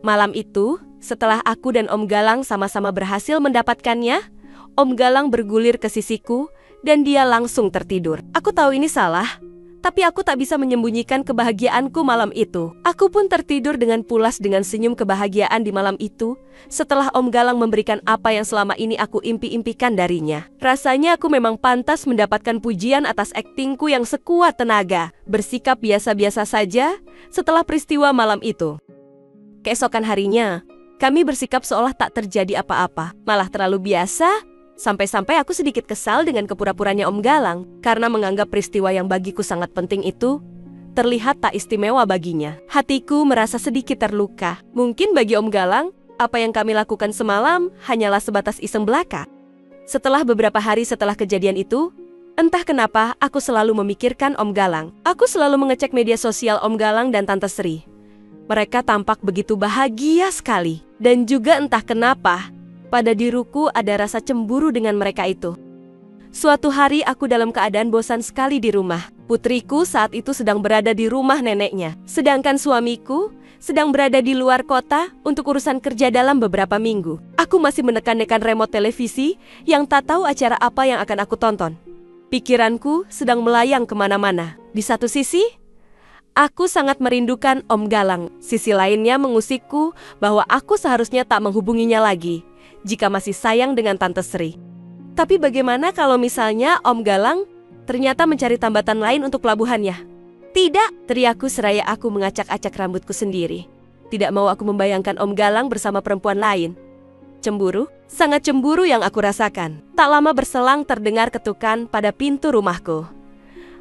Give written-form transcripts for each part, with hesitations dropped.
Malam itu, setelah aku dan Om Galang sama-sama berhasil mendapatkannya, Om Galang bergulir ke sisiku dan dia langsung tertidur. Aku tahu ini salah, tapi aku tak bisa menyembunyikan kebahagiaanku malam itu. Aku pun tertidur dengan pulas dengan senyum kebahagiaan di malam itu, setelah Om Galang memberikan apa yang selama ini aku impi-impikan darinya. Rasanya aku memang pantas mendapatkan pujian atas aktingku yang sekuat tenaga, bersikap biasa-biasa saja setelah peristiwa malam itu. Keesokan harinya, kami bersikap seolah tak terjadi apa-apa, malah terlalu biasa. Sampai-sampai aku sedikit kesal dengan kepura-puranya Om Galang, karena menganggap peristiwa yang bagiku sangat penting itu terlihat tak istimewa baginya. Hatiku merasa sedikit terluka. Mungkin bagi Om Galang, apa yang kami lakukan semalam hanyalah sebatas iseng belaka. Setelah beberapa hari setelah kejadian itu, entah kenapa aku selalu memikirkan Om Galang. Aku selalu mengecek media sosial Om Galang dan Tante Sri. Mereka tampak begitu bahagia sekali. Dan juga entah kenapa, pada diriku ada rasa cemburu dengan mereka itu. Suatu hari aku dalam keadaan bosan sekali di rumah. Putriku saat itu sedang berada di rumah neneknya. Sedangkan suamiku sedang berada di luar kota untuk urusan kerja dalam beberapa minggu. Aku masih menekan-nekan remote televisi yang tak tahu acara apa yang akan aku tonton. Pikiranku sedang melayang kemana-mana. Di satu sisi, aku sangat merindukan Om Galang. Sisi lainnya mengusikku bahwa aku seharusnya tak menghubunginya lagi jika masih sayang dengan Tante Sri. Tapi bagaimana kalau misalnya Om Galang ternyata mencari tambatan lain untuk pelabuhannya? Tidak, teriakku seraya aku mengacak-acak rambutku sendiri. Tidak mau aku membayangkan Om Galang bersama perempuan lain. Cemburu? Sangat cemburu yang aku rasakan. Tak lama berselang terdengar ketukan pada pintu rumahku.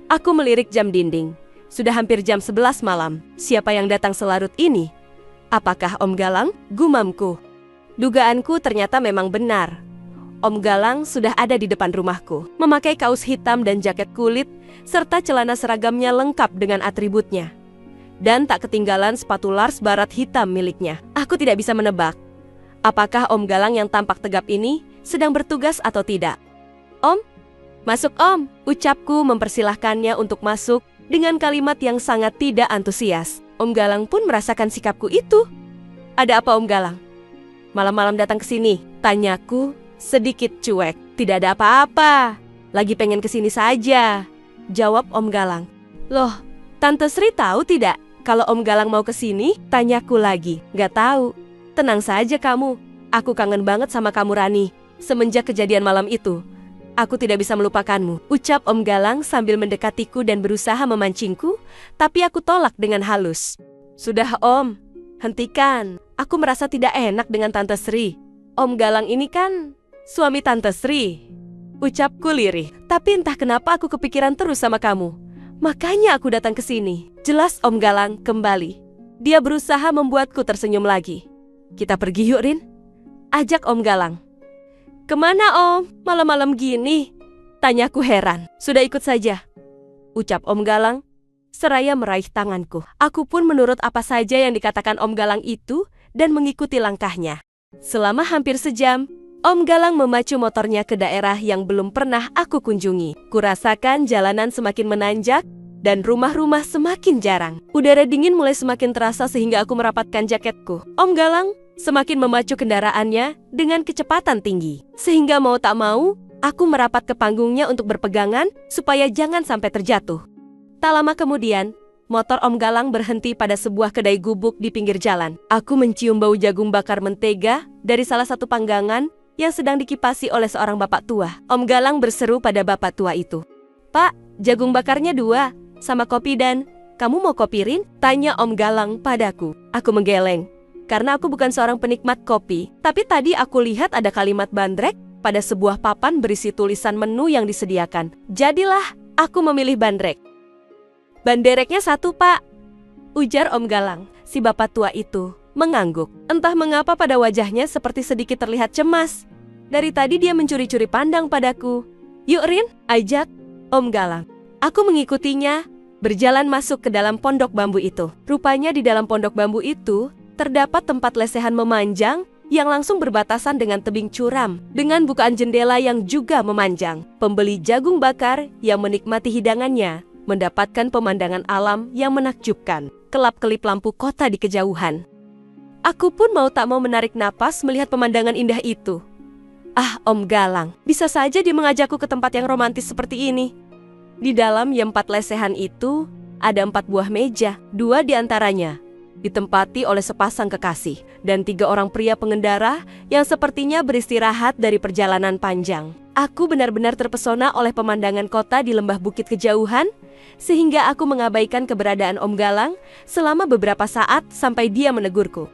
Aku melirik jam dinding. Sudah hampir jam 11 malam. Siapa yang datang selarut ini? Apakah Om Galang? Gumamku. Dugaanku ternyata memang benar. Om Galang sudah ada di depan rumahku, memakai kaos hitam dan jaket kulit, serta celana seragamnya lengkap dengan atributnya. Dan tak ketinggalan sepatu Lars Barat hitam miliknya. Aku tidak bisa menebak, apakah Om Galang yang tampak tegap ini sedang bertugas atau tidak. Om, masuk Om, ucapku mempersilahkannya untuk masuk dengan kalimat yang sangat tidak antusias. Om Galang pun merasakan sikapku itu. Ada apa Om Galang? Malam-malam datang ke sini, tanyaku sedikit cuek. Tidak ada apa-apa, lagi pengen kesini saja, jawab Om Galang. Loh, Tante Sri tahu tidak kalau Om Galang mau kesini? Tanyaku lagi. Gak tahu. Tenang saja kamu, aku kangen banget sama kamu Rani. Semenjak kejadian malam itu, aku tidak bisa melupakanmu, ucap Om Galang sambil mendekatiku dan berusaha memancingku, tapi aku tolak dengan halus. Sudah Om, hentikan. Aku merasa tidak enak dengan Tante Sri. Om Galang ini kan suami Tante Sri, ucapku lirih. Tapi entah kenapa aku kepikiran terus sama kamu. Makanya aku datang ke sini. Jelas Om Galang kembali. Dia berusaha membuatku tersenyum lagi. Kita pergi yuk Rin, ajak Om Galang. Kemana Om? Malam-malam gini? Tanyaku heran. Sudah ikut saja, ucap Om Galang seraya meraih tanganku. Aku pun menurut apa saja yang dikatakan Om Galang itu dan mengikuti langkahnya. Selama hampir sejam, Om Galang memacu motornya ke daerah yang belum pernah aku kunjungi. Kurasakan jalanan semakin menanjak dan rumah-rumah semakin jarang. Udara dingin mulai semakin terasa sehingga aku merapatkan jaketku. Om Galang semakin memacu kendaraannya dengan kecepatan tinggi. Sehingga mau tak mau, aku merapat ke panggungnya untuk berpegangan supaya jangan sampai terjatuh. Tak lama kemudian, motor Om Galang berhenti pada sebuah kedai gubuk di pinggir jalan. Aku mencium bau jagung bakar mentega dari salah satu panggangan yang sedang dikipasi oleh seorang bapak tua. Om Galang berseru pada bapak tua itu. Pak, jagung bakarnya 2, sama kopi dan... Kamu mau kopi Rin? Tanya Om Galang padaku. Aku menggeleng, karena aku bukan seorang penikmat kopi. Tapi tadi aku lihat ada kalimat bandrek pada sebuah papan berisi tulisan menu yang disediakan. Jadilah aku memilih bandrek. Bandereknya 1 Pak, ujar Om Galang. Si bapak tua itu mengangguk. Entah mengapa pada wajahnya seperti sedikit terlihat cemas. Dari tadi dia mencuri-curi pandang padaku. Yuk Rin, ajak Om Galang. Aku mengikutinya, berjalan masuk ke dalam pondok bambu itu. Rupanya di dalam pondok bambu itu terdapat tempat lesehan memanjang yang langsung berbatasan dengan tebing curam, dengan bukaan jendela yang juga memanjang. Pembeli jagung bakar yang menikmati hidangannya mendapatkan pemandangan alam yang menakjubkan, kelap-kelip lampu kota di kejauhan. Aku pun mau tak mau menarik napas melihat pemandangan indah itu. Ah, Om Galang, bisa saja dia mengajakku ke tempat yang romantis seperti ini. Di dalam Y4 lesehan itu, ada 4 buah meja, 2 di antaranya ditempati oleh sepasang kekasih dan 3 orang pria pengendara yang sepertinya beristirahat dari perjalanan panjang. Aku benar-benar terpesona oleh pemandangan kota di lembah bukit kejauhan, sehingga aku mengabaikan keberadaan Om Galang selama beberapa saat sampai dia menegurku.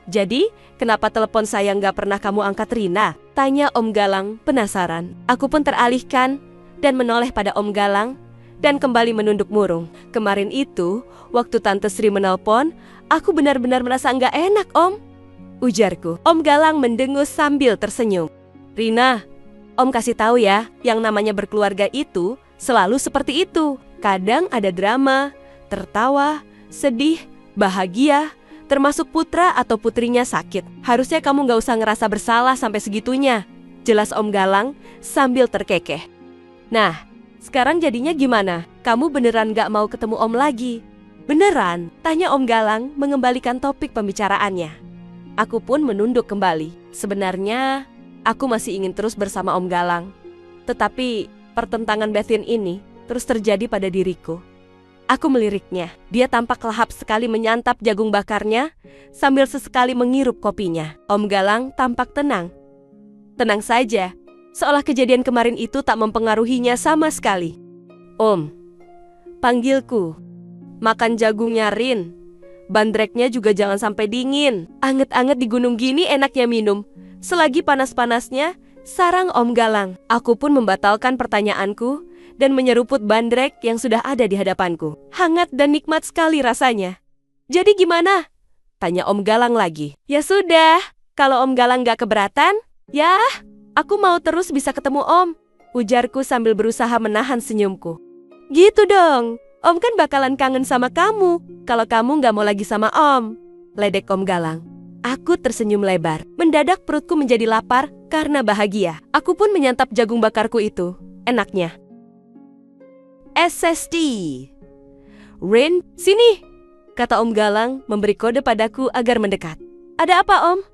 Jadi, kenapa telepon saya nggak pernah kamu angkat, Rina? Tanya Om Galang penasaran. Aku pun teralihkan dan menoleh pada Om Galang dan kembali menunduk murung. Kemarin itu, waktu Tante Sri menelpon, aku benar-benar merasa nggak enak, Om. Ujarku. Om Galang mendengus sambil tersenyum. Rina, Om kasih tahu ya, yang namanya berkeluarga itu selalu seperti itu. Kadang ada drama, tertawa, sedih, bahagia, termasuk putra atau putrinya sakit. Harusnya kamu nggak usah ngerasa bersalah sampai segitunya. Jelas Om Galang sambil terkekeh. Nah, sekarang jadinya gimana? Kamu beneran gak mau ketemu Om lagi? Beneran? Tanya Om Galang mengembalikan topik pembicaraannya. Aku pun menunduk kembali. Sebenarnya, aku masih ingin terus bersama Om Galang. Tetapi, pertentangan batin ini terus terjadi pada diriku. Aku meliriknya. Dia tampak lahap sekali menyantap jagung bakarnya sambil sesekali menghirup kopinya. Om Galang tampak tenang. Tenang saja. Seolah kejadian kemarin itu tak mempengaruhinya sama sekali. Om, panggilku. Makan jagungnya, Rin. Bandreknya juga jangan sampai dingin. Anget-anget di gunung gini enaknya minum. Selagi panas-panasnya, sarang Om Galang. Aku pun membatalkan pertanyaanku dan menyeruput bandrek yang sudah ada di hadapanku. Hangat dan nikmat sekali rasanya. Jadi gimana? Tanya Om Galang lagi. Ya sudah, kalau Om Galang gak keberatan, ya... Aku mau terus bisa ketemu Om, ujarku sambil berusaha menahan senyumku. Gitu dong, Om kan bakalan kangen sama kamu, kalau kamu gak mau lagi sama Om, ledek Om Galang. Aku tersenyum lebar, mendadak perutku menjadi lapar karena bahagia. Aku pun menyantap jagung bakarku itu, enaknya. SSD. Rin, sini, kata Om Galang memberi kode padaku agar mendekat. Ada apa Om?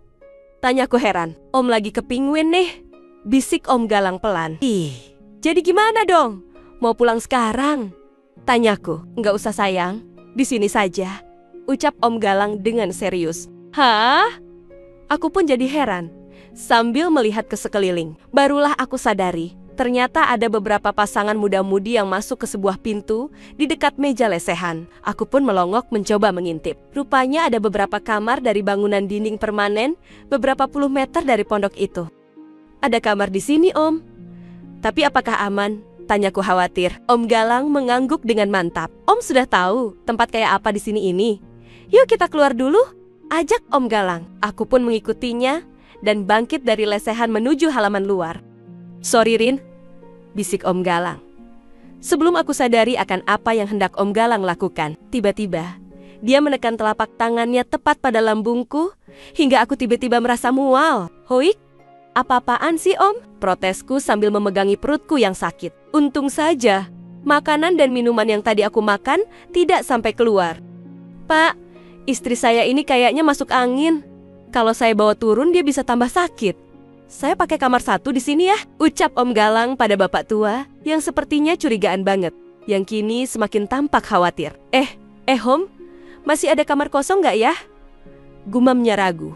Tanyaku heran. Om lagi kepingin nih. Bisik Om Galang pelan. Ih, jadi gimana dong? Mau pulang sekarang? Tanyaku. Nggak usah sayang, di sini saja, ucap Om Galang dengan serius. Hah? Aku pun jadi heran. Sambil melihat ke sekeliling, barulah aku sadari, ternyata ada beberapa pasangan muda-mudi yang masuk ke sebuah pintu di dekat meja lesehan. Aku pun melongok mencoba mengintip. Rupanya ada beberapa kamar dari bangunan dinding permanen beberapa puluh meter dari pondok itu. Ada kamar di sini, Om. Tapi apakah aman? Tanyaku khawatir. Om Galang mengangguk dengan mantap. Om sudah tahu tempat kayak apa di sini ini. Yuk kita keluar dulu, ajak Om Galang. Aku pun mengikutinya dan bangkit dari lesehan menuju halaman luar. Sorry Rin, bisik Om Galang. Sebelum aku sadari akan apa yang hendak Om Galang lakukan, tiba-tiba dia menekan telapak tangannya tepat pada lambungku hingga aku tiba-tiba merasa mual. Hoik, apa-apaan sih Om? Protesku sambil memegangi perutku yang sakit. Untung saja, makanan dan minuman yang tadi aku makan tidak sampai keluar. Pak, istri saya ini kayaknya masuk angin. Kalau saya bawa turun dia bisa tambah sakit. Saya pakai kamar 1 di sini ya, ucap Om Galang pada bapak tua yang sepertinya curigaan banget, yang kini semakin tampak khawatir. Om, masih ada kamar kosong nggak ya? Gumamnya ragu.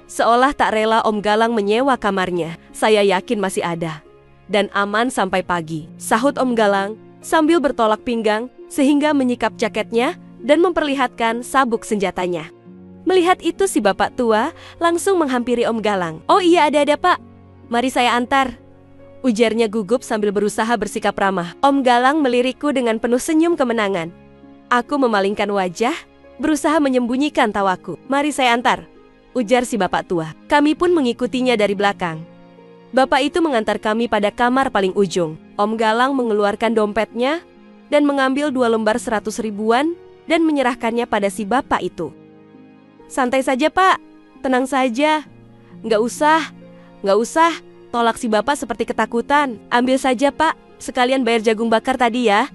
Seolah tak rela Om Galang menyewa kamarnya. Saya yakin masih ada. Dan aman sampai pagi, sahut Om Galang sambil bertolak pinggang sehingga menyikap jaketnya dan memperlihatkan sabuk senjatanya. Melihat itu si bapak tua langsung menghampiri Om Galang. Oh iya ada Pak, mari saya antar, ujarnya gugup sambil berusaha bersikap ramah. Om Galang melirikku dengan penuh senyum kemenangan. Aku memalingkan wajah, berusaha menyembunyikan tawaku. Mari saya antar, ujar si bapak tua. Kami pun mengikutinya dari belakang. Bapak itu mengantar kami pada kamar paling ujung. Om Galang mengeluarkan dompetnya dan mengambil 2 lembar 100 ribuan dan menyerahkannya pada si bapak itu. Santai saja Pak, tenang saja. Nggak usah, tolak si bapak seperti ketakutan. Ambil saja Pak, sekalian bayar jagung bakar tadi ya,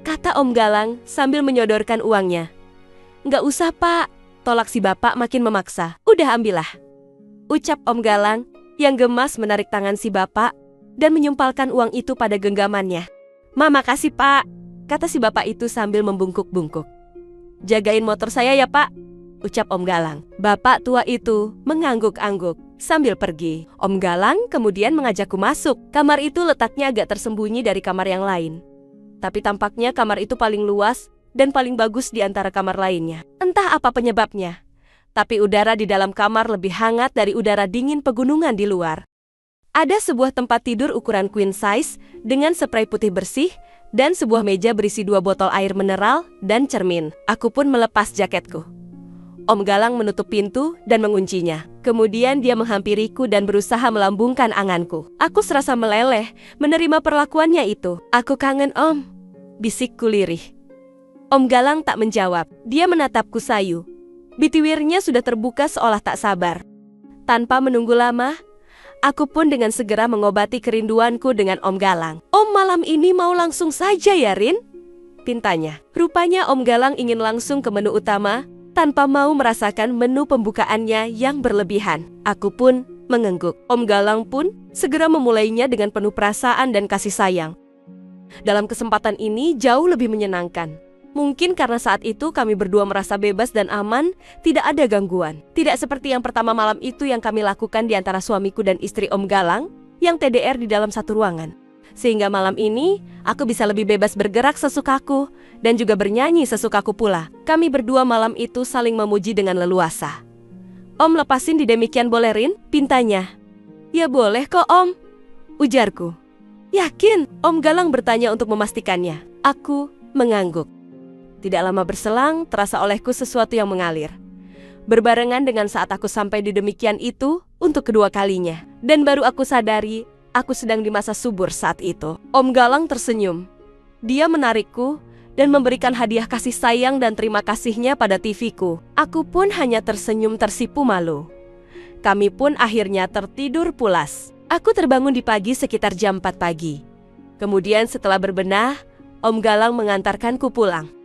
kata Om Galang sambil menyodorkan uangnya. Nggak usah Pak, Tolak si bapak makin memaksa. Udah ambillah, ucap Om Galang yang gemas menarik tangan si bapak dan menyumpalkan uang itu pada genggamannya. Makasih pak, kata si bapak itu sambil membungkuk-bungkuk. Jagain motor saya ya pak, ucap Om Galang. Bapak tua itu mengangguk-angguk sambil pergi. Om Galang kemudian mengajakku masuk. Kamar itu letaknya agak tersembunyi dari kamar yang lain. Tapi tampaknya kamar itu paling luas dan paling bagus di antara kamar lainnya. Entah apa penyebabnya, tapi udara di dalam kamar lebih hangat dari udara dingin pegunungan di luar. Ada sebuah tempat tidur ukuran queen size dengan spray putih bersih dan sebuah meja berisi 2 botol air mineral dan cermin. Aku pun melepas jaketku. Om Galang menutup pintu dan menguncinya. Kemudian dia menghampiriku dan berusaha melambungkan anganku. Aku serasa meleleh menerima perlakuannya itu. Aku kangen om, bisikku lirih. Om Galang tak menjawab. Dia menatapku sayu. Bitiwirnya sudah terbuka seolah tak sabar. Tanpa menunggu lama, aku pun dengan segera mengobati kerinduanku dengan Om Galang. Om malam ini mau langsung saja ya Rin? Pintanya. Rupanya Om Galang ingin langsung ke menu utama tanpa mau merasakan menu pembukaannya yang berlebihan. Aku pun mengangguk. Om Galang pun segera memulainya dengan penuh perasaan dan kasih sayang. Dalam kesempatan ini jauh lebih menyenangkan. Mungkin karena saat itu kami berdua merasa bebas dan aman, tidak ada gangguan. Tidak seperti yang pertama malam itu yang kami lakukan di antara suamiku dan istri Om Galang yang TDR di dalam satu ruangan. Sehingga malam ini, aku bisa lebih bebas bergerak sesukaku dan juga bernyanyi sesukaku pula. Kami berdua malam itu saling memuji dengan leluasa. Om lepasin di demikian boleh Rin? Pintanya. Ya boleh kok Om, ujarku. Yakin? Om Galang bertanya untuk memastikannya. Aku mengangguk. Tidak lama berselang, terasa olehku sesuatu yang mengalir. Berbarengan dengan saat aku sampai di demikian itu untuk kedua kalinya. Dan baru aku sadari, aku sedang di masa subur saat itu. Om Galang tersenyum. Dia menarikku dan memberikan hadiah kasih sayang dan terima kasihnya pada TV-ku. Aku pun hanya tersenyum tersipu malu. Kami pun akhirnya tertidur pulas. Aku terbangun di pagi sekitar jam 4 pagi. Kemudian setelah berbenah, Om Galang mengantarkanku pulang.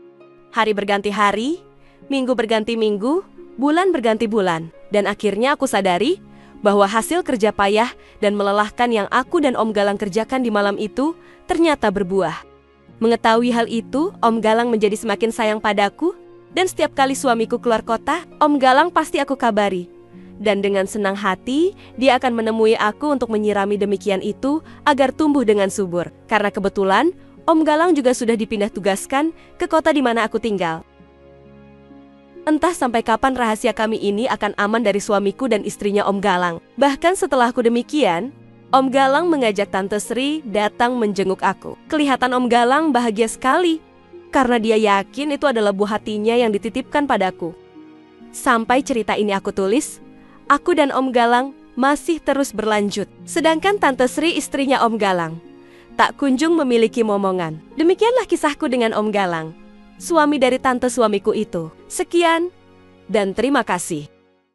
Hari berganti hari, minggu berganti minggu, bulan berganti bulan. Dan akhirnya aku sadari bahwa hasil kerja payah dan melelahkan yang aku dan Om Galang kerjakan di malam itu ternyata berbuah. Mengetahui hal itu, Om Galang menjadi semakin sayang padaku. Dan setiap kali suamiku keluar kota, Om Galang pasti aku kabari. Dan dengan senang hati, dia akan menemui aku untuk menyirami demikian itu agar tumbuh dengan subur. Karena kebetulan, Om Galang juga sudah dipindah tugaskan ke kota di mana aku tinggal. Entah sampai kapan rahasia kami ini akan aman dari suamiku dan istrinya Om Galang. Bahkan setelah aku demikian, Om Galang mengajak Tante Sri datang menjenguk aku. Kelihatan Om Galang bahagia sekali, karena dia yakin itu adalah buah hatinya yang dititipkan padaku. Sampai cerita ini aku tulis, aku dan Om Galang masih terus berlanjut. Sedangkan Tante Sri istrinya Om Galang tak kunjung memiliki momongan. Demikianlah kisahku dengan Om Galang, suami dari tante suamiku itu. Sekian, dan terima kasih.